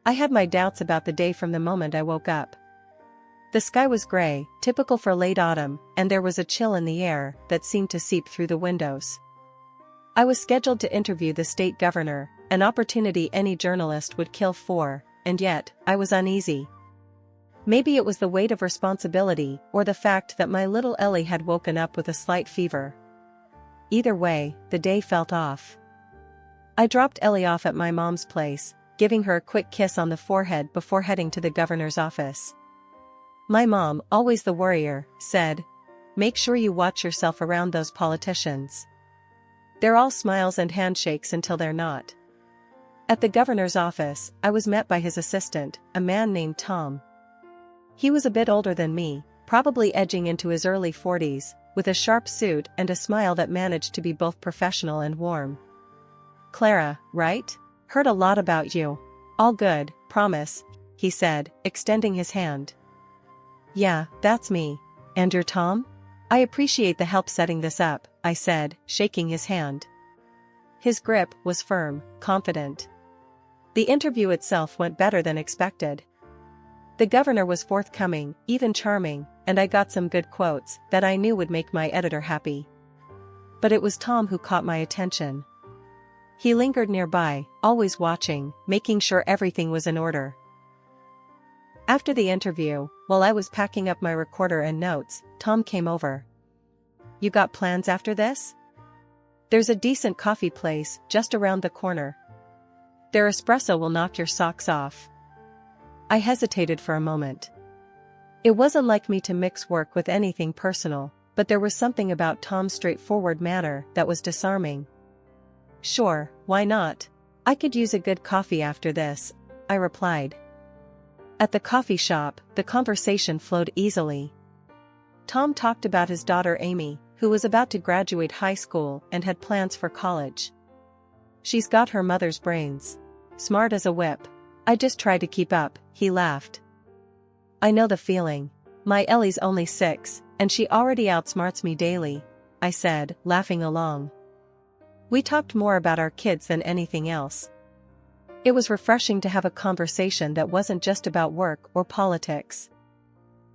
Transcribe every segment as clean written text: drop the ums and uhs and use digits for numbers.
I had my doubts about the day from the moment I woke up. The sky was gray, typical for late autumn, and there was a chill in the air that seemed to seep through the windows. I was scheduled to interview the state governor, an opportunity any journalist would kill for, and yet, I was uneasy. Maybe it was the weight of responsibility or the fact that my little Ellie had woken up with a slight fever. Either way, the day felt off. I dropped Ellie off at my mom's place, giving her a quick kiss on the forehead before heading to the governor's office. My mom, always the worrier, said, "Make sure you watch yourself around those politicians. They're all smiles and handshakes until they're not." At the governor's office, I was met by his assistant, a man named Tom. He was a bit older than me, probably edging into his early 40s, with a sharp suit and a smile that managed to be both professional and warm. "Clara, right? Heard a lot about you. All good, promise," he said, extending his hand. "Yeah, that's me. And you're Tom? I appreciate the help setting this up," I said, shaking his hand. His grip was firm, confident. The interview itself went better than expected. The governor was forthcoming, even charming, and I got some good quotes that I knew would make my editor happy. But it was Tom who caught my attention. He lingered nearby, always watching, making sure everything was in order. After the interview, while I was packing up my recorder and notes, Tom came over. "You got plans after this? There's a decent coffee place just around the corner. Their espresso will knock your socks off." I hesitated for a moment. It wasn't like me to mix work with anything personal, but there was something about Tom's straightforward manner that was disarming. "Sure, why not? I could use a good coffee after this," I replied. At the coffee shop, the conversation flowed easily. Tom talked about his daughter Amy, who was about to graduate high school and had plans for college. "She's got her mother's brains. Smart as a whip. I just try to keep up," he laughed. "I know the feeling. My Ellie's only 6, and she already outsmarts me daily," I said, laughing along. We talked more about our kids than anything else. It was refreshing to have a conversation that wasn't just about work or politics.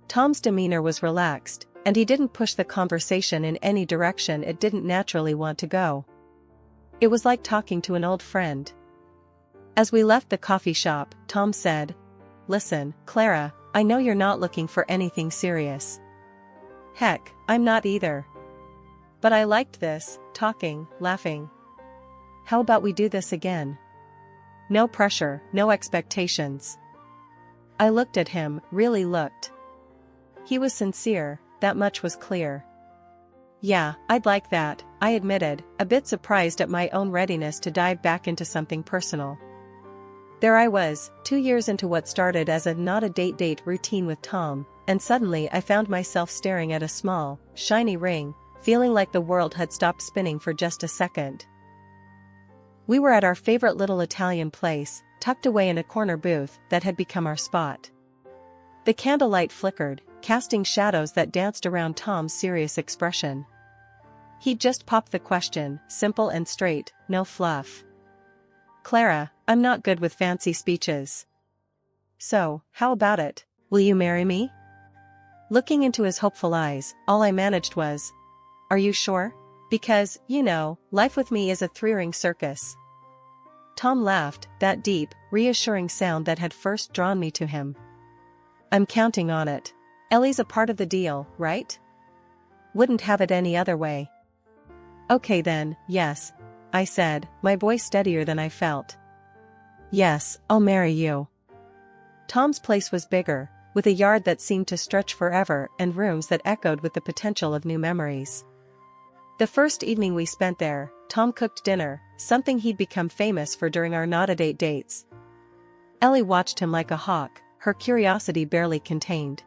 Tom's demeanor was relaxed, and he didn't push the conversation in any direction it didn't naturally want to go. It was like talking to an old friend. As we left the coffee shop, Tom said, "Listen, Clara, I know you're not looking for anything serious. Heck, I'm not either. But I liked this, talking, laughing. How about we do this again? No pressure, no expectations." I looked at him, really looked. He was sincere, that much was clear. "Yeah, I'd like that," I admitted, a bit surprised at my own readiness to dive back into something personal. There I was, 2 years into what started as a not-a-date routine with Tom, and suddenly I found myself staring at a small, shiny ring, feeling like the world had stopped spinning for just a second. We were at our favorite little Italian place, tucked away in a corner booth that had become our spot. The candlelight flickered, casting shadows that danced around Tom's serious expression. He'd just popped the question, simple and straight, no fluff. "Clara, I'm not good with fancy speeches. So, how about it? Will you marry me?" Looking into his hopeful eyes, all I managed was, "Are you sure? Because, you know, life with me is a 3-ring circus." Tom laughed, that deep, reassuring sound that had first drawn me to him. "I'm counting on it. Ellie's a part of the deal, right? Wouldn't have it any other way." "Okay then, yes," I said, my voice steadier than I felt. "Yes, I'll marry you." Tom's place was bigger, with a yard that seemed to stretch forever and rooms that echoed with the potential of new memories. The first evening we spent there, Tom cooked dinner, something he'd become famous for during our not-a-date dates. Ellie watched him like a hawk, her curiosity barely contained.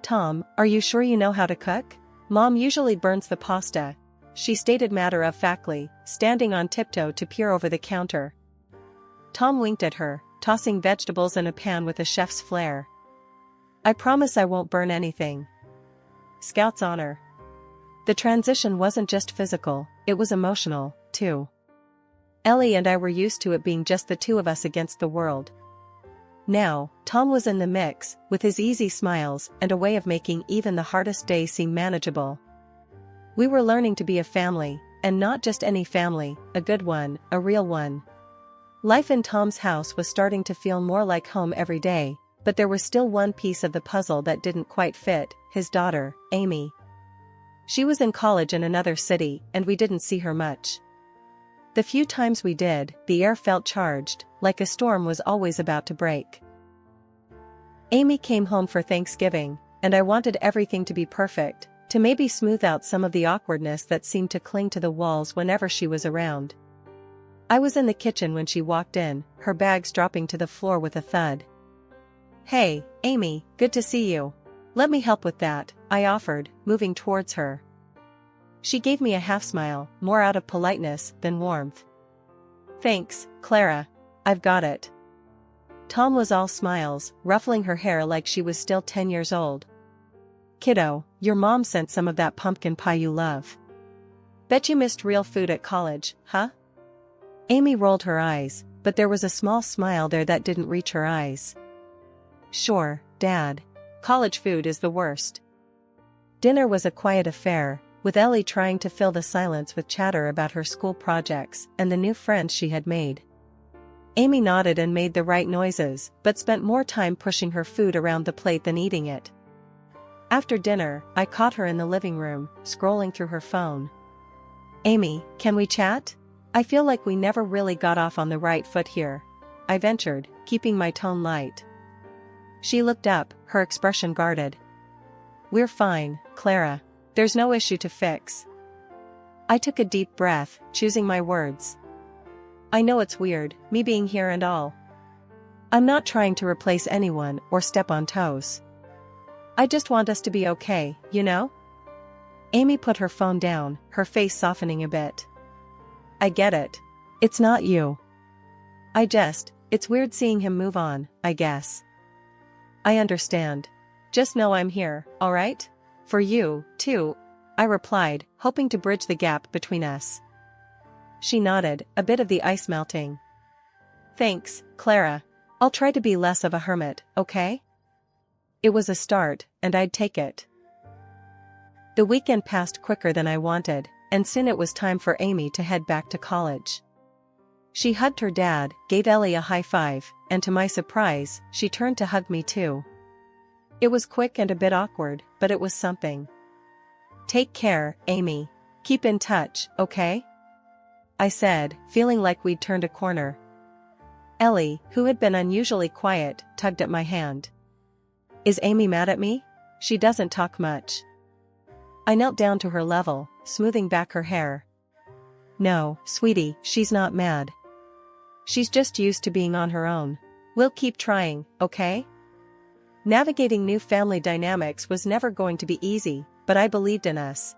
"Tom, are you sure you know how to cook? Mom usually burns the pasta," she stated matter-of-factly, standing on tiptoe to peer over the counter. Tom winked at her, tossing vegetables in a pan with a chef's flair. "I promise I won't burn anything." Scout's honor. The transition wasn't just physical, it was emotional, too. Ellie and I were used to it being just the two of us against the world. Now, Tom was in the mix, with his easy smiles and a way of making even the hardest day seem manageable. We were learning to be a family, and not just any family, a good one, a real one. Life in Tom's house was starting to feel more like home every day, but there was still one piece of the puzzle that didn't quite fit: his daughter, Amy. She was in college in another city, and we didn't see her much. The few times we did, the air felt charged, like a storm was always about to break. Amy came home for Thanksgiving, and I wanted everything to be perfect, to maybe smooth out some of the awkwardness that seemed to cling to the walls whenever she was around. I was in the kitchen when she walked in, her bags dropping to the floor with a thud. "Hey, Amy, good to see you. Let me help with that," I offered, moving towards her. She gave me a half-smile, more out of politeness than warmth. "Thanks, Clara. I've got it." Tom was all smiles, ruffling her hair like she was still 10 years old. "Kiddo, your mom sent some of that pumpkin pie you love. Bet you missed real food at college, huh?" Amy rolled her eyes, but there was a small smile there that didn't reach her eyes. "Sure, Dad. College food is the worst." Dinner was a quiet affair, with Ellie trying to fill the silence with chatter about her school projects and the new friends she had made. Amy nodded and made the right noises, but spent more time pushing her food around the plate than eating it. After dinner, I caught her in the living room, scrolling through her phone. "Amy, can we chat? I feel like we never really got off on the right foot here," I ventured, keeping my tone light. She looked up, her expression guarded. "We're fine, Clara. There's no issue to fix." I took a deep breath, choosing my words. "I know it's weird, me being here and all. I'm not trying to replace anyone or step on toes. I just want us to be okay, you know?" Amy put her phone down, her face softening a bit. "I get it. It's not you. It's weird seeing him move on, I guess." "I understand. Just know I'm here, alright? For you, too," I replied, hoping to bridge the gap between us. She nodded, a bit of the ice melting. "Thanks, Clara. I'll try to be less of a hermit, okay?" It was a start, and I'd take it. The weekend passed quicker than I wanted, and soon it was time for Amy to head back to college. She hugged her dad, gave Ellie a high five, and to my surprise, she turned to hug me too. It was quick and a bit awkward, but it was something. "Take care, Amy. Keep in touch, okay?" I said, feeling like we'd turned a corner. Ellie, who had been unusually quiet, tugged at my hand. "Is Amy mad at me? She doesn't talk much." I knelt down to her level, smoothing back her hair. "No, sweetie, she's not mad. She's just used to being on her own. We'll keep trying, okay?" Navigating new family dynamics was never going to be easy, but I believed in us.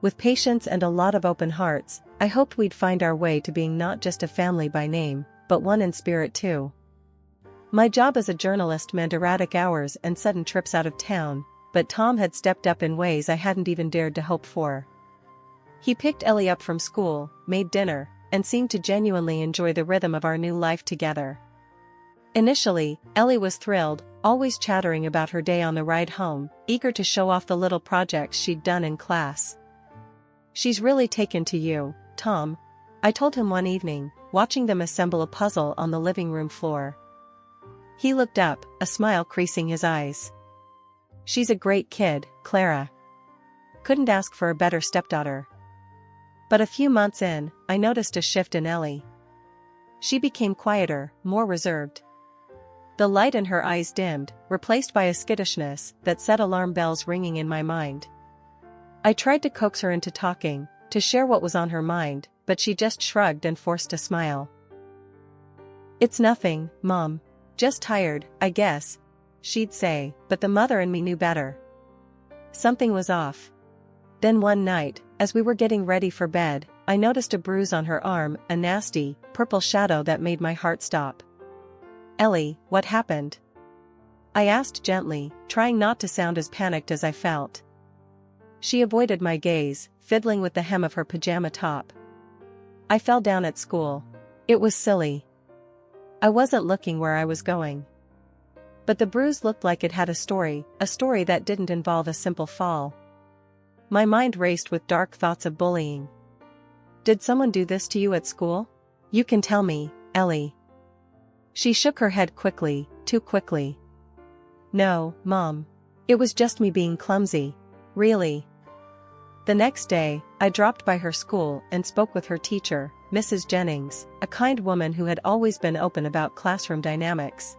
With patience and a lot of open hearts, I hoped we'd find our way to being not just a family by name, but one in spirit too. My job as a journalist meant erratic hours and sudden trips out of town, but Tom had stepped up in ways I hadn't even dared to hope for. He picked Ellie up from school, made dinner, and seemed to genuinely enjoy the rhythm of our new life together. Initially, Ellie was thrilled, always chattering about her day on the ride home, eager to show off the little projects she'd done in class. "She's really taken to you, Tom," I told him one evening, watching them assemble a puzzle on the living room floor. He looked up, a smile creasing his eyes. "She's a great kid, Clara. Couldn't ask for a better stepdaughter." But a few months in, I noticed a shift in Ellie. She became quieter, more reserved. The light in her eyes dimmed, replaced by a skittishness that set alarm bells ringing in my mind. I tried to coax her into talking, to share what was on her mind, but she just shrugged and forced a smile. "It's nothing, Mom. Just tired, I guess," she'd say, but the mother in me knew better. Something was off. Then one night, as we were getting ready for bed, I noticed a bruise on her arm, a nasty, purple shadow that made my heart stop. "Ellie, what happened?" I asked gently, trying not to sound as panicked as I felt. She avoided my gaze, fiddling with the hem of her pajama top. "I fell down at school. It was silly." I wasn't looking where I was going. But the bruise looked like it had a story that didn't involve a simple fall. My mind raced with dark thoughts of bullying. Did someone do this to you at school? You can tell me, Ellie. She shook her head quickly, too quickly. No, Mom. It was just me being clumsy. Really. The next day, I dropped by her school and spoke with her teacher, Mrs. Jennings, a kind woman who had always been open about classroom dynamics.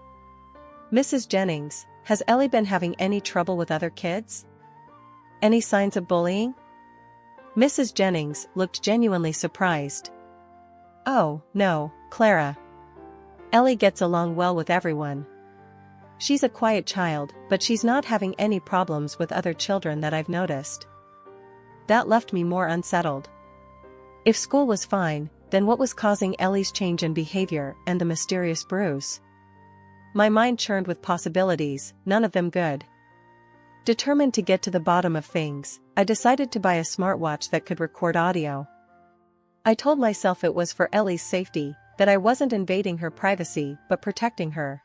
Mrs. Jennings, has Ellie been having any trouble with other kids? Any signs of bullying? Mrs. Jennings looked genuinely surprised. Oh, no, Clara. Ellie gets along well with everyone. She's a quiet child, but she's not having any problems with other children that I've noticed. That left me more unsettled. If school was fine, then what was causing Ellie's change in behavior and the mysterious bruise? My mind churned with possibilities, none of them good. Determined to get to the bottom of things, I decided to buy a smartwatch that could record audio. I told myself it was for Ellie's safety, that I wasn't invading her privacy but protecting her.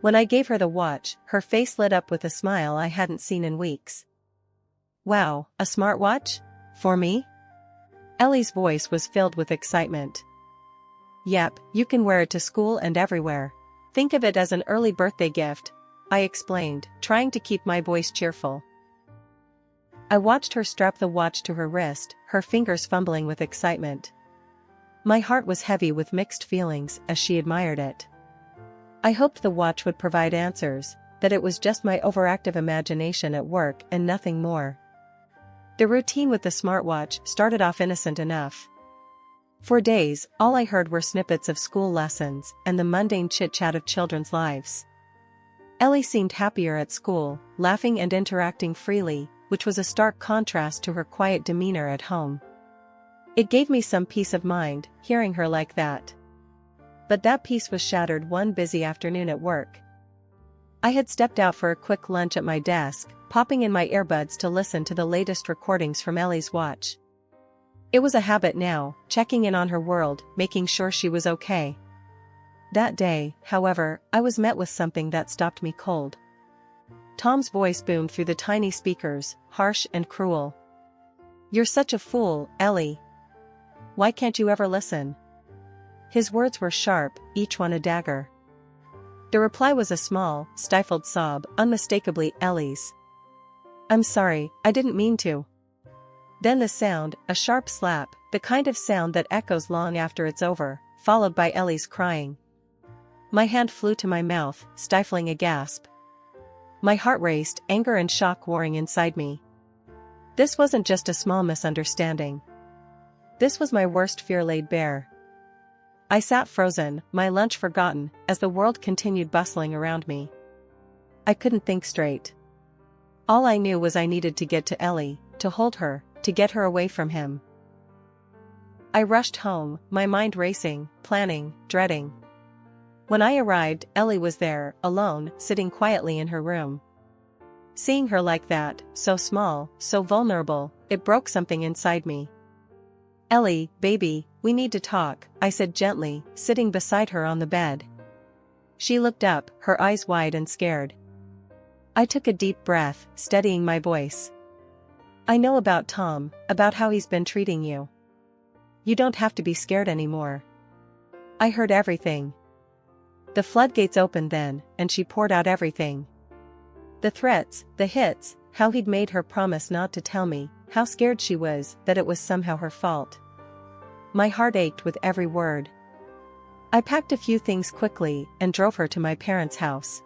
When I gave her the watch, her face lit up with a smile I hadn't seen in weeks. Wow, a smartwatch? For me? Ellie's voice was filled with excitement. Yep, you can wear it to school and everywhere. Think of it as an early birthday gift, I explained, trying to keep my voice cheerful. I watched her strap the watch to her wrist, her fingers fumbling with excitement. My heart was heavy with mixed feelings as she admired it. I hoped the watch would provide answers, that it was just my overactive imagination at work and nothing more. The routine with the smartwatch started off innocent enough. For days, all I heard were snippets of school lessons and the mundane chit-chat of children's lives. Ellie seemed happier at school, laughing and interacting freely, which was a stark contrast to her quiet demeanor at home. It gave me some peace of mind, hearing her like that. But that peace was shattered one busy afternoon at work. I had stepped out for a quick lunch at my desk, popping in my earbuds to listen to the latest recordings from Ellie's watch. It was a habit now, checking in on her world, making sure she was okay. That day, however, I was met with something that stopped me cold. Tom's voice boomed through the tiny speakers, harsh and cruel. You're such a fool, Ellie. Why can't you ever listen? His words were sharp, each one a dagger. The reply was a small, stifled sob, unmistakably Ellie's. I'm sorry, I didn't mean to. Then the sound, a sharp slap, the kind of sound that echoes long after it's over, followed by Ellie's crying. My hand flew to my mouth, stifling a gasp. My heart raced, anger and shock warring inside me. This wasn't just a small misunderstanding. This was my worst fear laid bare. I sat frozen, my lunch forgotten, as the world continued bustling around me. I couldn't think straight. All I knew was I needed to get to Ellie, to hold her, to get her away from him. I rushed home, my mind racing, planning, dreading. When I arrived, Ellie was there, alone, sitting quietly in her room. Seeing her like that, so small, so vulnerable, it broke something inside me. Ellie, baby, we need to talk, I said gently, sitting beside her on the bed. She looked up, her eyes wide and scared. I took a deep breath, steadying my voice. I know about Tom, about how he's been treating you. You don't have to be scared anymore. I heard everything. The floodgates opened then, and she poured out everything. The threats, the hits, how he'd made her promise not to tell me, how scared she was that it was somehow her fault. My heart ached with every word. I packed a few things quickly and drove her to my parents' house.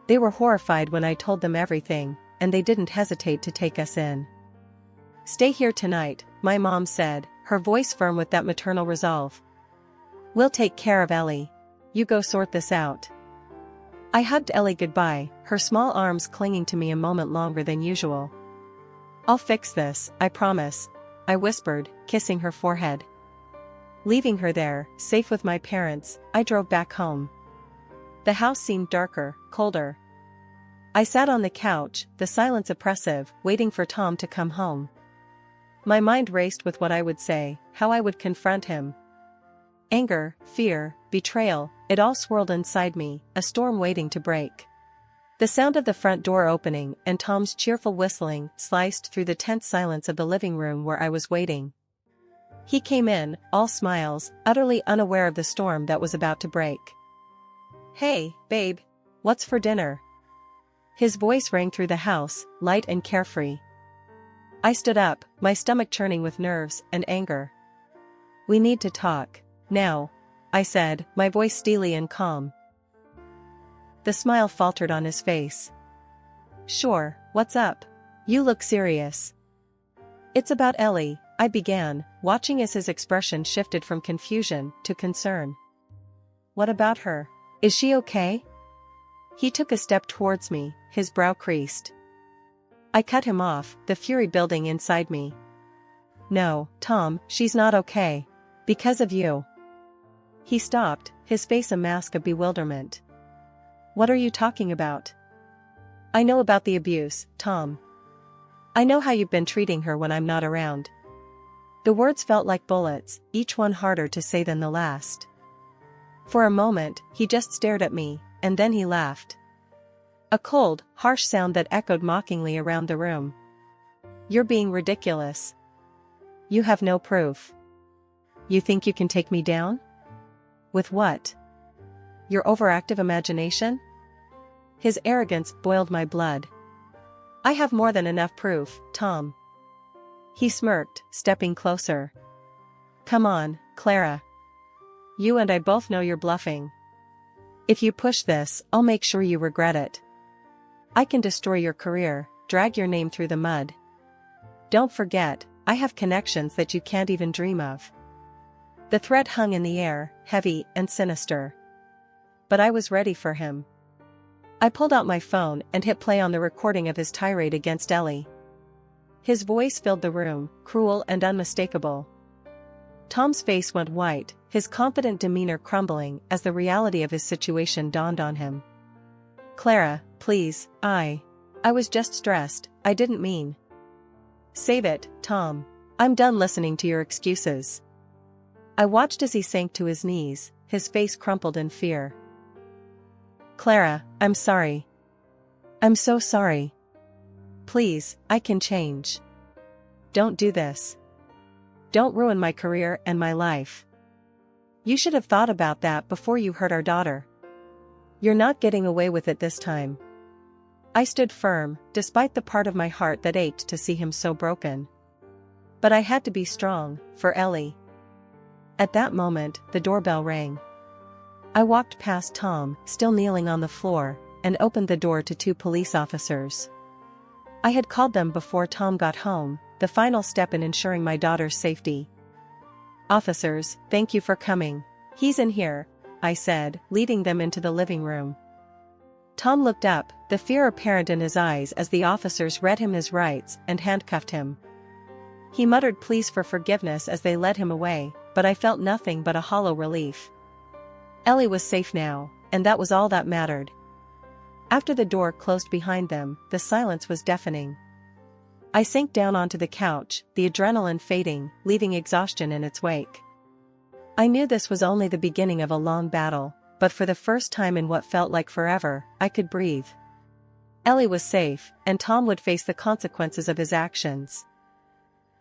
They were horrified when I told them everything, and they didn't hesitate to take us in. Stay here tonight, my mom said, her voice firm with that maternal resolve. We'll take care of Ellie. You go sort this out. I hugged Ellie goodbye, her small arms clinging to me a moment longer than usual. I'll fix this, I promise, I whispered, kissing her forehead. Leaving her there, safe with my parents, I drove back home. The house seemed darker, colder. I sat on the couch, the silence oppressive, waiting for Tom to come home. My mind raced with what I would say, how I would confront him. Anger, fear, betrayal, it all swirled inside me, a storm waiting to break. The sound of the front door opening and Tom's cheerful whistling sliced through the tense silence of the living room where I was waiting. He came in, all smiles, utterly unaware of the storm that was about to break. "Hey, babe. What's for dinner?" His voice rang through the house, light and carefree. I stood up, my stomach churning with nerves and anger. "We need to talk. Now," I said, my voice steely and calm. The smile faltered on his face. "Sure, what's up? You look serious." "It's about Ellie," I began, watching as his expression shifted from confusion to concern. "What about her? Is she okay?" He took a step towards me, his brow creased. I cut him off, the fury building inside me. "No, Tom, she's not okay. Because of you." He stopped, his face a mask of bewilderment. "What are you talking about?" "I know about the abuse, Tom. I know how you've been treating her when I'm not around." The words felt like bullets, each one harder to say than the last. For a moment, he just stared at me, and then he laughed. A cold, harsh sound that echoed mockingly around the room. "You're being ridiculous. You have no proof. You think you can take me down? With what? Your overactive imagination?" His arrogance boiled my blood. "I have more than enough proof, Tom." He smirked, stepping closer. "Come on, Clara. You and I both know you're bluffing. If you push this, I'll make sure you regret it. I can destroy your career, drag your name through the mud. Don't forget, I have connections that you can't even dream of." The threat hung in the air, heavy and sinister. But I was ready for him. I pulled out my phone and hit play on the recording of his tirade against Ellie. His voice filled the room, cruel and unmistakable. Tom's face went white, his confident demeanor crumbling as the reality of his situation dawned on him. "Clara, please, I was just stressed, I didn't mean." "Save it, Tom. I'm done listening to your excuses." I watched as he sank to his knees, his face crumpled in fear. "Clara, I'm sorry. I'm so sorry. Please, I can change. Don't do this. Don't ruin my career and my life. You should have thought about that before you hurt our daughter. You're not getting away with it this time." I stood firm, despite the part of my heart that ached to see him so broken. But I had to be strong, for Ellie. At that moment, the doorbell rang. I walked past Tom, still kneeling on the floor, and opened the door to 2 police officers. I had called them before Tom got home, the final step in ensuring my daughter's safety. "Officers, thank you for coming. He's in here," I said, leading them into the living room. Tom looked up, the fear apparent in his eyes as the officers read him his rights and handcuffed him. He muttered pleas for forgiveness as they led him away, but I felt nothing but a hollow relief. Ellie was safe now, and that was all that mattered. After the door closed behind them, the silence was deafening. I sank down onto the couch, the adrenaline fading, leaving exhaustion in its wake. I knew this was only the beginning of a long battle, but for the first time in what felt like forever, I could breathe. Ellie was safe, and Tom would face the consequences of his actions.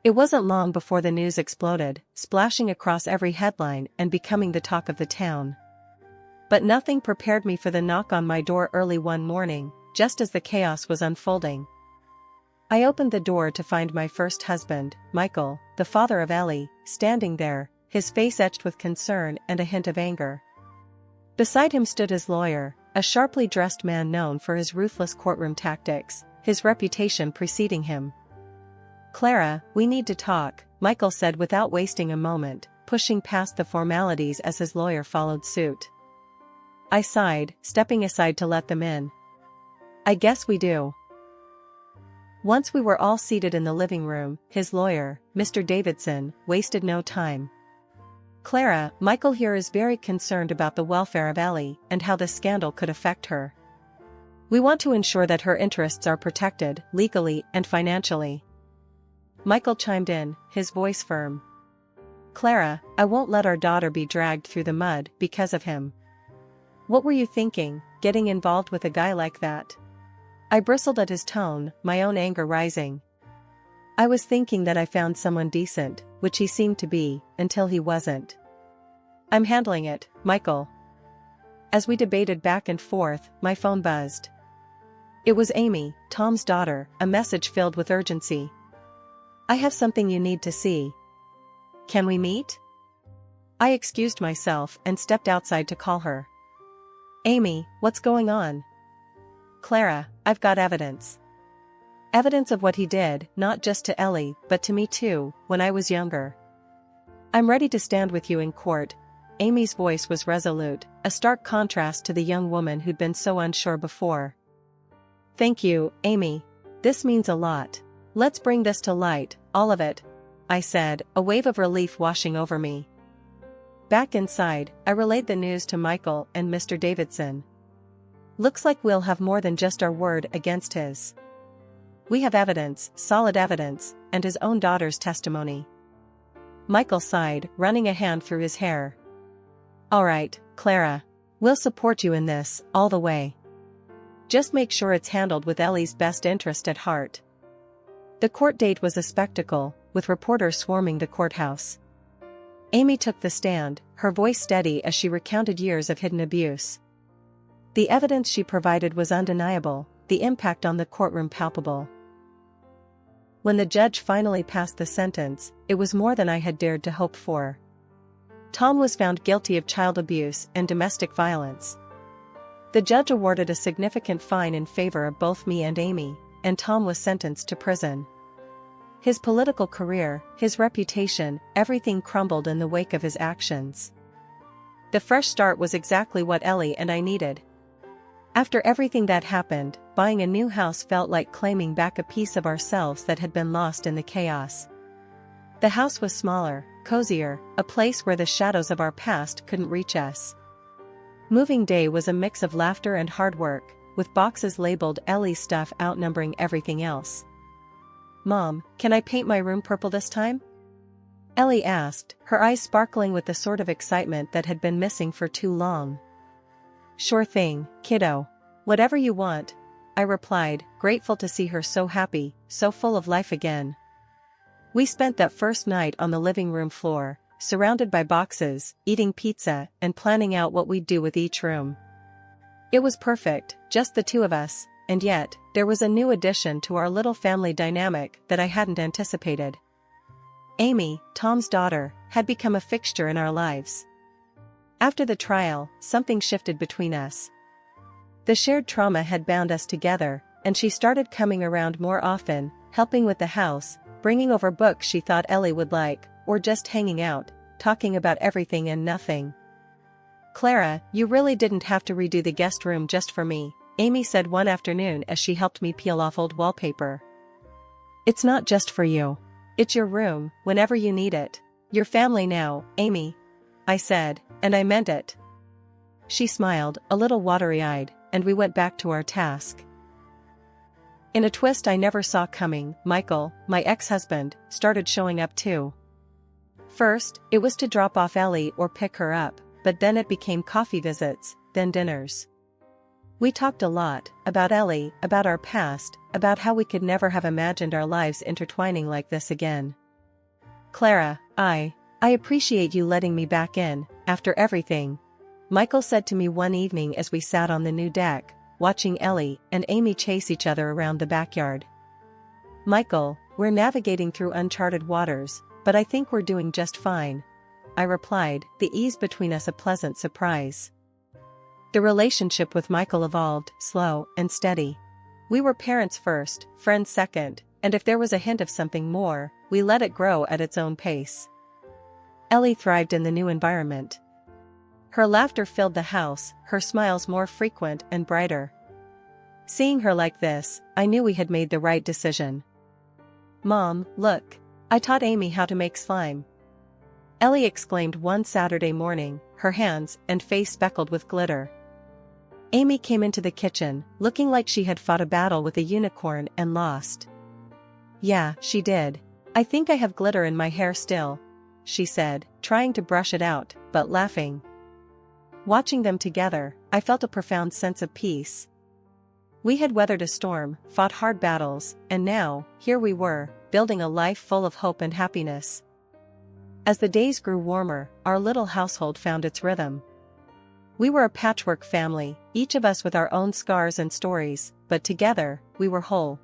It wasn't long before the news exploded, splashing across every headline and becoming the talk of the town. But nothing prepared me for the knock on my door early one morning, just as the chaos was unfolding. I opened the door to find my first husband, Michael, the father of Ellie, standing there, his face etched with concern and a hint of anger. Beside him stood his lawyer, a sharply dressed man known for his ruthless courtroom tactics, his reputation preceding him. "Clara, we need to talk," Michael said without wasting a moment, pushing past the formalities as his lawyer followed suit. I sighed, stepping aside to let them in. "I guess we do." Once we were all seated in the living room, his lawyer, Mr. Davidson, wasted no time. "Clara, Michael here is very concerned about the welfare of Ellie and how the scandal could affect her. We want to ensure that her interests are protected, legally and financially." Michael chimed in, his voice firm. "Clara, I won't let our daughter be dragged through the mud because of him. What were you thinking, getting involved with a guy like that? I bristled at his tone, my own anger rising. I was thinking that I found someone decent, which he seemed to be, until he wasn't. I'm handling it, Michael. As we debated back and forth, my phone buzzed. It was Amy, Tom's daughter, a message filled with urgency. I have something you need to see. Can we meet? I excused myself and stepped outside to call her. Amy, what's going on? Clara, I've got evidence. Evidence of what he did, not just to Ellie, but to me too, when I was younger. I'm ready to stand with you in court. Amy's voice was resolute, a stark contrast to the young woman who'd been so unsure before. Thank you, Amy. This means a lot. Let's bring this to light, all of it, I said, a wave of relief washing over me. Back inside, I relayed the news to Michael and Mr. Davidson. Looks like we'll have more than just our word against his. We have evidence, solid evidence, and his own daughter's testimony. Michael sighed, running a hand through his hair. All right, Clara. We'll support you in this, all the way. Just make sure it's handled with Ellie's best interest at heart. The court date was a spectacle, with reporters swarming the courthouse. Amy took the stand, her voice steady as she recounted years of hidden abuse. The evidence she provided was undeniable, the impact on the courtroom palpable. When the judge finally passed the sentence, it was more than I had dared to hope for. Tom was found guilty of child abuse and domestic violence. The judge awarded a significant fine in favor of both me and Amy, and Tom was sentenced to prison. His political career, his reputation, everything crumbled in the wake of his actions. The fresh start was exactly what Ellie and I needed. After everything that happened, buying a new house felt like claiming back a piece of ourselves that had been lost in the chaos. The house was smaller, cozier, a place where the shadows of our past couldn't reach us. Moving day was a mix of laughter and hard work, with boxes labeled Ellie's stuff outnumbering everything else. Mom, can I paint my room purple this time? Ellie asked, her eyes sparkling with the sort of excitement that had been missing for too long. Sure thing, kiddo. Whatever you want, I replied, grateful to see her so happy, so full of life again. We spent that first night on the living room floor, surrounded by boxes, eating pizza, and planning out what we'd do with each room. It was perfect, just the two of us, and yet, there was a new addition to our little family dynamic that I hadn't anticipated. Amy, Tom's daughter, had become a fixture in our lives. After the trial, something shifted between us. The shared trauma had bound us together, and she started coming around more often, helping with the house, bringing over books she thought Ellie would like, or just hanging out, talking about everything and nothing. Clara, you really didn't have to redo the guest room just for me, Amy said one afternoon as she helped me peel off old wallpaper. It's not just for you. It's your room, whenever you need it. Your family now, Amy, I said, and I meant it. She smiled, a little watery-eyed, and we went back to our task. In a twist I never saw coming, Michael, my ex-husband, started showing up too. First, it was to drop off Ellie or pick her up, but then it became coffee visits, then dinners. We talked a lot, about Ellie, about our past, about how we could never have imagined our lives intertwining like this again. Clara, I appreciate you letting me back in, after everything, Michael said to me one evening as we sat on the new deck, watching Ellie and Amy chase each other around the backyard. Michael, we're navigating through uncharted waters, but I think we're doing just fine, I replied, the ease between us a pleasant surprise. The relationship with Michael evolved, slow and steady. We were parents first, friends second, and if there was a hint of something more, we let it grow at its own pace. Ellie thrived in the new environment. Her laughter filled the house, her smiles more frequent and brighter. Seeing her like this, I knew we had made the right decision. Mom, look. I taught Amy how to make slime. Ellie exclaimed one Saturday morning, her hands and face speckled with glitter. Amy came into the kitchen, looking like she had fought a battle with a unicorn and lost. Yeah, she did. I think I have glitter in my hair still, she said, trying to brush it out, but laughing. Watching them together, I felt a profound sense of peace. We had weathered a storm, fought hard battles, and now, here we were, building a life full of hope and happiness. As the days grew warmer, our little household found its rhythm. We were a patchwork family, each of us with our own scars and stories, but together, we were whole.